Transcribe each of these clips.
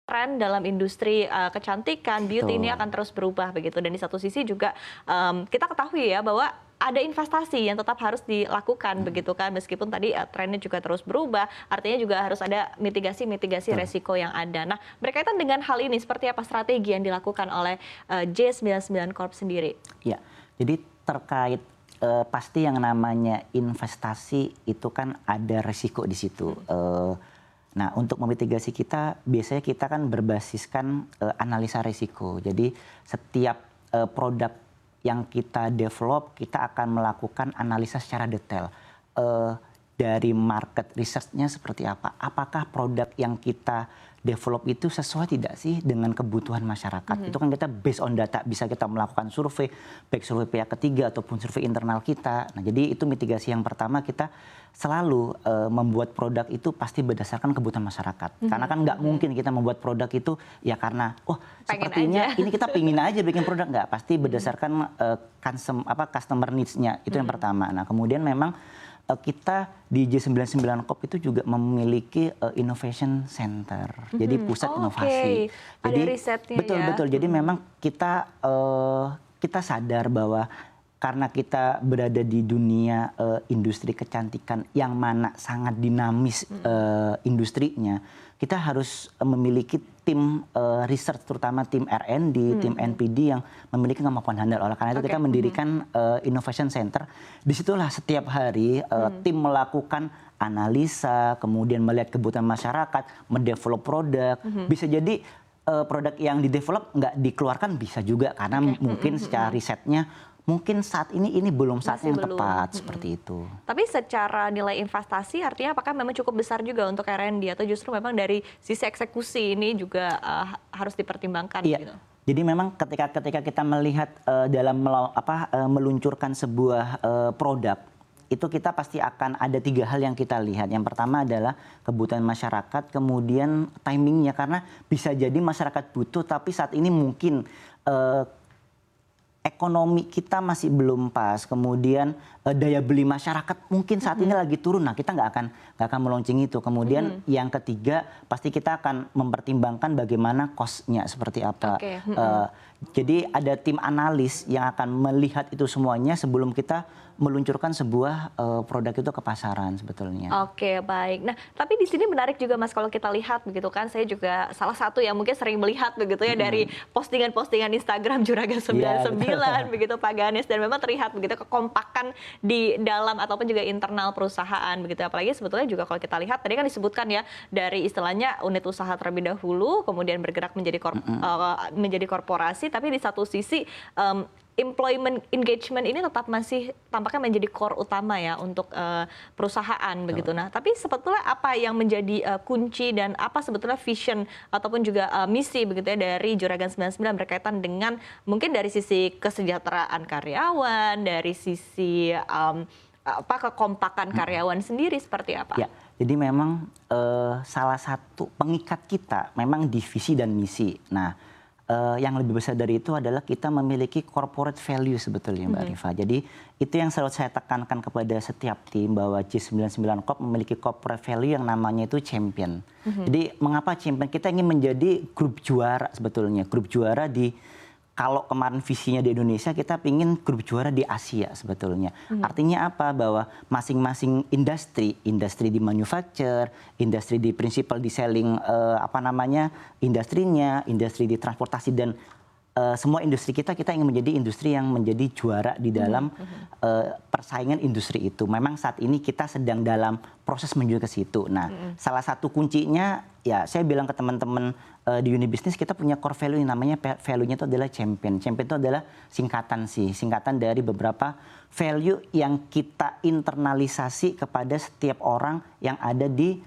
tren dalam industri kecantikan, beauty ini Betul. akan terus berubah begitu. Dan di satu sisi juga kita ketahui ya bahwa ada investasi yang tetap harus dilakukan begitu kan, meskipun tadi trennya juga terus berubah, artinya juga harus ada mitigasi-mitigasi Betul. resiko yang ada. Nah, berkaitan dengan hal ini, seperti apa strategi yang dilakukan oleh J99 Corp sendiri? Ya, jadi terkait pasti yang namanya investasi itu kan ada resiko di situ. Nah, untuk memitigasi kita biasanya kita kan berbasiskan analisa risiko. Jadi setiap produk yang kita develop kita akan melakukan analisa secara detail. Dari market research-nya seperti apa? Apakah produk yang kita develop itu sesuai tidak sih dengan kebutuhan masyarakat? Itu kan kita based on data, bisa kita melakukan survei, baik survei pihak ketiga ataupun survei internal kita. Nah, jadi itu mitigasi yang pertama, kita selalu membuat produk itu pasti berdasarkan kebutuhan masyarakat. Karena kan nggak mungkin kita membuat produk itu ya karena sepertinya ini kita pingin aja bikin produk, nggak. Pasti berdasarkan customer needs-nya, itu yang pertama. Nah, kemudian memang kita di J99 Corp itu juga memiliki Innovation Center, jadi pusat inovasi. Ada Jadi risetnya betul. Jadi memang kita sadar bahwa karena kita berada di dunia industri kecantikan yang mana sangat dinamis industrinya, kita harus memiliki tim research, terutama tim R&D, tim NPD yang memiliki kemampuan handal. Oleh karena itu kita mendirikan Innovation Center. Disitulah setiap hari tim melakukan analisa, kemudian melihat kebutuhan masyarakat, mendevelop produk. Bisa jadi produk yang didevelop nggak dikeluarkan, bisa juga karena mungkin secara risetnya mungkin saat ini belum saatnya yang tepat, seperti itu. Tapi secara nilai investasi artinya apakah memang cukup besar juga untuk R&D atau justru memang dari sisi eksekusi ini juga harus dipertimbangkan gitu? Jadi memang ketika kita melihat dalam meluncurkan sebuah produk, itu kita pasti akan ada 3 hal yang kita lihat. Yang pertama adalah kebutuhan masyarakat, kemudian timingnya, karena bisa jadi masyarakat butuh tapi saat ini mungkin ekonomi kita masih belum pas, kemudian daya beli masyarakat mungkin saat ini lagi turun. Nah, kita nggak akan meluncing itu. Kemudian yang ketiga, pasti kita akan mempertimbangkan bagaimana cost-nya seperti apa. Jadi ada tim analis yang akan melihat itu semuanya sebelum kita meluncurkan sebuah produk itu ke pasaran sebetulnya. Oke, baik. Nah, tapi di sini menarik juga Mas kalau kita lihat begitu kan, saya juga salah satu yang mungkin sering melihat begitu ya dari postingan-postingan Instagram Juragan 99 begitu Pak Ganes, dan memang terlihat begitu kekompakan di dalam ataupun juga internal perusahaan begitu. Apalagi sebetulnya juga kalau kita lihat tadi kan disebutkan ya dari istilahnya unit usaha terlebih dahulu, kemudian bergerak menjadi korporasi, tapi di satu sisi employment engagement ini tetap masih tampaknya menjadi core utama ya untuk perusahaan begitu. Nah, tapi sebetulnya apa yang menjadi kunci dan apa sebetulnya vision ataupun juga misi begitu ya dari Juragan 99 berkaitan dengan mungkin dari sisi kesejahteraan karyawan, dari sisi kekompakan karyawan sendiri seperti apa? Ya, jadi memang salah satu pengikat kita memang divisi dan misi. Nah, yang lebih besar dari itu adalah kita memiliki corporate value sebetulnya, Mbak Rifa. Jadi itu yang selalu saya tekankan kepada setiap tim, bahwa J99 Corp memiliki corporate value yang namanya itu champion. Jadi mengapa champion? Kita ingin menjadi grup juara sebetulnya. Grup juara kalau kemarin visinya di Indonesia, kita ingin grup juara di Asia sebetulnya. Artinya apa? Bahwa masing-masing industri di manufacture, industri di principal di selling industrinya, industri di transportasi, dan semua industri kita ingin menjadi industri yang menjadi juara di dalam persaingan industri itu. Memang saat ini kita sedang dalam proses menuju ke situ. Nah, salah satu kuncinya ya saya bilang ke teman-teman di Unibisnis, kita punya core value yang namanya value-nya itu adalah champion. Champion itu adalah singkatan dari beberapa value yang kita internalisasi kepada setiap orang yang ada di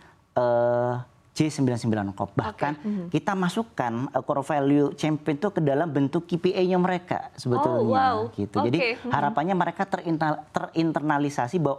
J99 Corp. Bahkan kita masukkan core value champion itu ke dalam bentuk KPI-nya mereka sebetulnya. Gitu. Jadi harapannya mereka terinternalisasi bahwa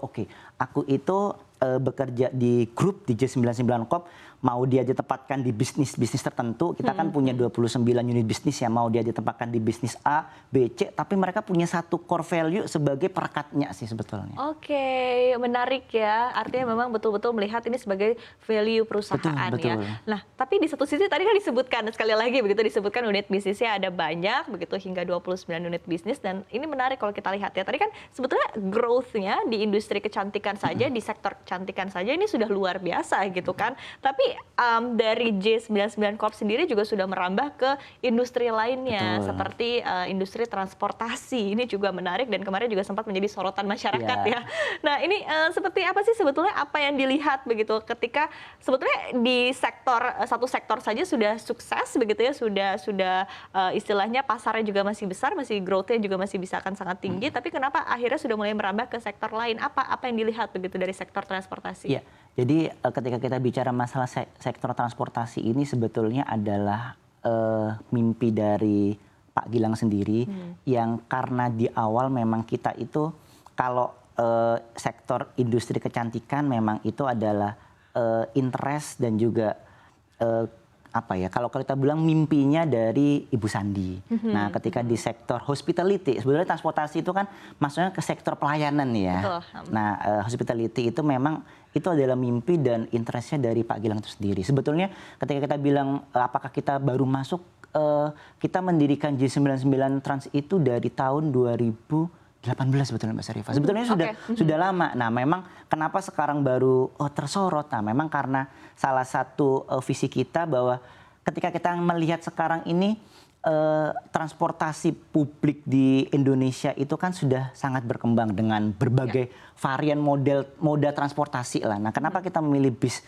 aku itu bekerja di grup di J99 Corp, mau dia ditempatkan di bisnis tertentu, kita kan punya 29 unit bisnis ya, mau dia ditempatkan di bisnis A, B, C, tapi mereka punya satu core value sebagai perekatnya sih sebetulnya. Oke, menarik ya. Artinya memang betul-betul melihat ini sebagai value perusahaan Betul. ya. Nah, tapi di satu sisi tadi kan disebutkan, sekali lagi begitu disebutkan unit bisnisnya ada banyak, begitu hingga 29 unit bisnis, dan ini menarik kalau kita lihat ya. Tadi kan sebetulnya growth-nya di industri kecantikan saja, di sektor kecantikan saja ini sudah luar biasa gitu kan. Tapi dari J99 Corp sendiri juga sudah merambah ke industri lainnya, seperti industri transportasi. Ini juga menarik dan kemarin juga sempat menjadi sorotan masyarakat ya. Nah, ini seperti apa sih sebetulnya apa yang dilihat begitu ketika sebetulnya di satu sektor saja sudah sukses begitu ya, sudah istilahnya pasarnya juga masih besar, masih growth-nya juga masih bisa akan sangat tinggi, tapi kenapa akhirnya sudah mulai merambah ke sektor lain? Apa yang dilihat begitu dari sektor transportasi? Iya. Jadi ketika kita bicara masalah sektor transportasi ini sebetulnya adalah mimpi dari Pak Gilang sendiri, yang karena di awal memang kita itu kalau sektor industri kecantikan memang itu adalah interest dan juga apa ya, kalau kita bilang mimpinya dari Ibu Sandi. Nah, ketika di sektor hospitality, sebenarnya transportasi itu kan maksudnya ke sektor pelayanan ya. Betul. Nah, hospitality itu memang itu adalah mimpi dan interestnya dari Pak Gilang itu sendiri. Sebetulnya ketika kita bilang apakah kita baru masuk, kita mendirikan J99 Trans itu dari tahun 2018 sebetulnya Mbak Sarifah. Sebetulnya sudah lama. Nah, memang kenapa sekarang baru tersorot? Nah, memang karena salah satu visi kita bahwa ketika kita melihat sekarang ini transportasi publik di Indonesia itu kan sudah sangat berkembang dengan berbagai varian moda transportasi lah. Nah, kenapa kita memilih bis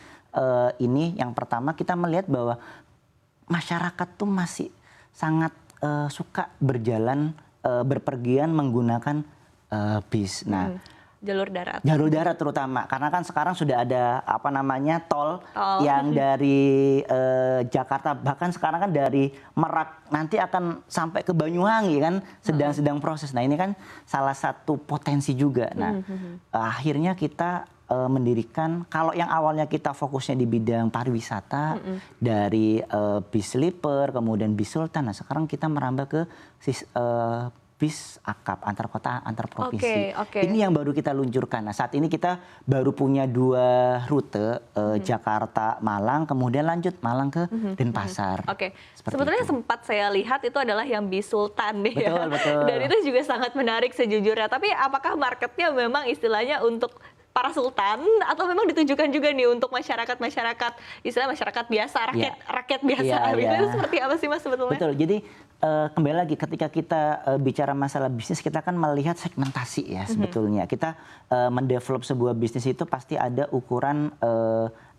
ini? Yang pertama kita melihat bahwa masyarakat tuh masih sangat suka berjalan berpergian menggunakan bis. Nah, jalur darat. Jalur darat terutama, karena kan sekarang sudah ada apa namanya tol yang dari Jakarta, bahkan sekarang kan dari Merak nanti akan sampai ke Banyuwangi kan sedang proses. Nah, ini kan salah satu potensi juga. Nah, akhirnya kita mendirikan, kalau yang awalnya kita fokusnya di bidang pariwisata dari bis sleeper, kemudian bis Sultan. Nah, sekarang kita merambah ke bis akap antar kota antar provinsi. Ini yang baru kita luncurkan. Nah, saat ini kita baru punya 2 rute, Jakarta Malang, kemudian lanjut Malang ke Denpasar. Sebetulnya sempat saya lihat itu adalah yang bis Sultan nih. Betul. Dan itu juga sangat menarik sejujurnya. Tapi apakah marketnya memang istilahnya untuk para sultan atau memang ditujukan juga nih untuk masyarakat istilah masyarakat biasa, rakyat biasa? Itu seperti apa sih Mas sebetulnya? Betul. Jadi kembali lagi ketika kita bicara masalah bisnis, kita kan melihat segmentasi ya sebetulnya. Kita mendevelop sebuah bisnis itu pasti ada ukuran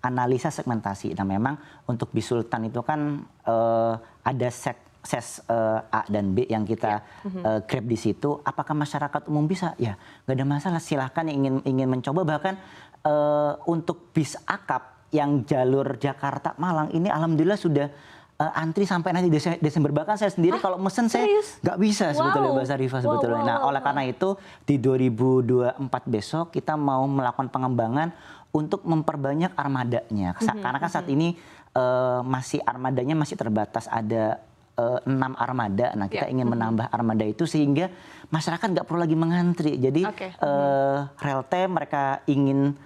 analisa segmentasi. Nah, memang untuk bis Sultan itu kan ada ses A dan B yang kita grab di situ. Apakah masyarakat umum bisa? Ya, nggak ada masalah. Silahkan yang ingin mencoba. Bahkan untuk bis akap yang jalur Jakarta Malang ini alhamdulillah sudah antri sampai nanti Desember. Bahkan saya sendiri kalau mesen saya nggak bisa sebetulnya Mbak Sarifah sebetulnya. Nah, oleh karena itu di 2024 besok kita mau melakukan pengembangan untuk memperbanyak armadanya. Karena kan saat ini masih armadanya masih terbatas, ada 6 armada. Nah, kita ingin menambah armada itu sehingga masyarakat nggak perlu lagi mengantri. Jadi real time mereka ingin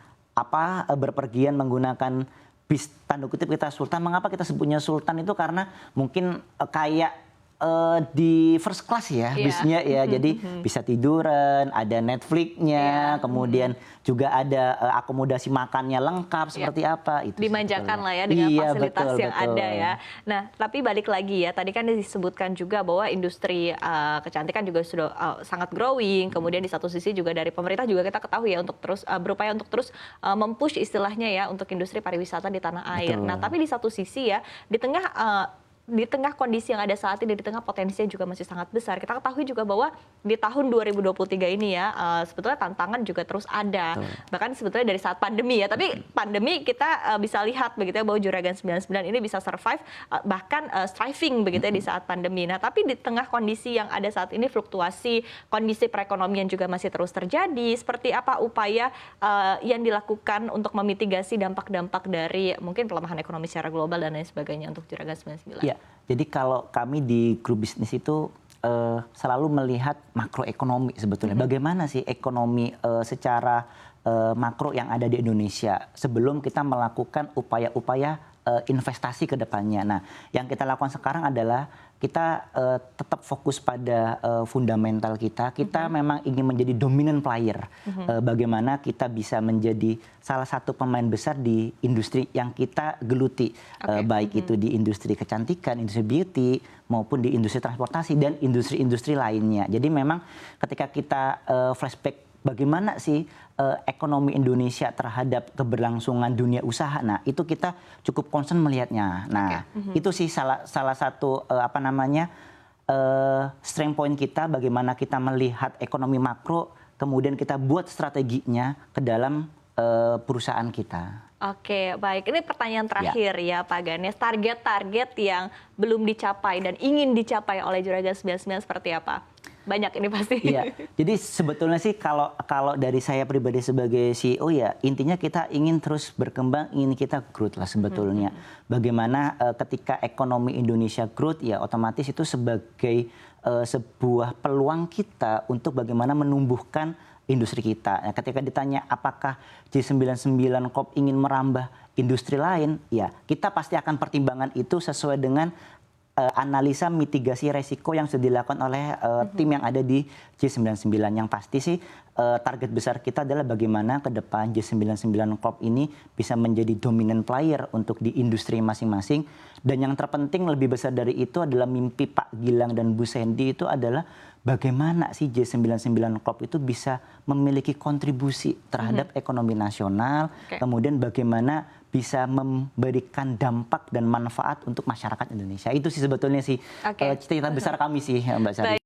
berpergian menggunakan bis tanda kutip kita Sultan. Mengapa kita sebutnya Sultan itu karena mungkin kayak di first class ya bisnya ya. Jadi bisa tiduran, ada Netflix-nya, kemudian juga ada akomodasi makannya lengkap seperti apa itu. Dimanjakan lah ya dengan fasilitas yang ada ya. Nah, tapi balik lagi ya, tadi kan disebutkan juga bahwa industri kecantikan juga sudah sangat growing. Kemudian di satu sisi juga dari pemerintah juga kita ketahui ya untuk terus berupaya untuk terus mempush istilahnya ya untuk industri pariwisata di tanah air. Nah, tapi di satu sisi ya di tengah di tengah kondisi yang ada saat ini, di tengah potensinya juga masih sangat besar. Kita ketahui juga bahwa di tahun 2023 ini ya, sebetulnya tantangan juga terus ada. Bahkan sebetulnya dari saat pandemi ya, tapi pandemi kita bisa lihat begitu ya bahwa Juragan 99 ini bisa survive, bahkan thriving begitu ya di saat pandemi. Nah, tapi di tengah kondisi yang ada saat ini, fluktuasi kondisi perekonomian juga masih terus terjadi. Seperti apa upaya yang dilakukan untuk memitigasi dampak-dampak dari mungkin pelemahan ekonomi secara global dan lain sebagainya untuk Juragan 99? Ya, jadi kalau kami di grup bisnis itu selalu melihat makroekonomi sebetulnya. Bagaimana sih ekonomi secara makro yang ada di Indonesia sebelum kita melakukan upaya-upaya investasi ke depannya. Nah, yang kita lakukan sekarang adalah kita tetap fokus pada fundamental kita. Kita memang ingin menjadi dominant player. Bagaimana kita bisa menjadi salah satu pemain besar di industri yang kita geluti. Baik itu di industri kecantikan, industri beauty, maupun di industri transportasi dan industri-industri lainnya. Jadi memang ketika kita flashback bagaimana sih ekonomi Indonesia terhadap keberlangsungan dunia usaha. Nah, itu kita cukup concern melihatnya. Nah, itu sih salah satu strength point kita, bagaimana kita melihat ekonomi makro, kemudian kita buat strateginya ke dalam perusahaan kita. Oke, baik. Ini pertanyaan terakhir ya Pak Ganes. Target-target yang belum dicapai dan ingin dicapai oleh Juragan 99 seperti apa? Banyak ini pasti. Iya, jadi sebetulnya sih kalau dari saya pribadi sebagai CEO ya, intinya kita ingin terus berkembang, ingin kita growth lah sebetulnya. Bagaimana ketika ekonomi Indonesia growth ya otomatis itu sebagai sebuah peluang kita untuk bagaimana menumbuhkan industri kita. Nah, ketika ditanya apakah J99 Corp ingin merambah industri lain, ya kita pasti akan pertimbangan itu sesuai dengan analisa mitigasi resiko yang sudah dilakukan oleh tim yang ada di J99. Yang pasti sih target besar kita adalah bagaimana ke depan J99 Corp ini bisa menjadi dominant player untuk di industri masing-masing. Dan yang terpenting lebih besar dari itu adalah mimpi Pak Gilang dan Bu Sandy itu adalah bagaimana sih J99 Corp itu bisa memiliki kontribusi terhadap ekonomi nasional, kemudian bagaimana bisa memberikan dampak dan manfaat untuk masyarakat Indonesia. Itu sih sebetulnya sih cita-cita besar kami sih Mbak Sari.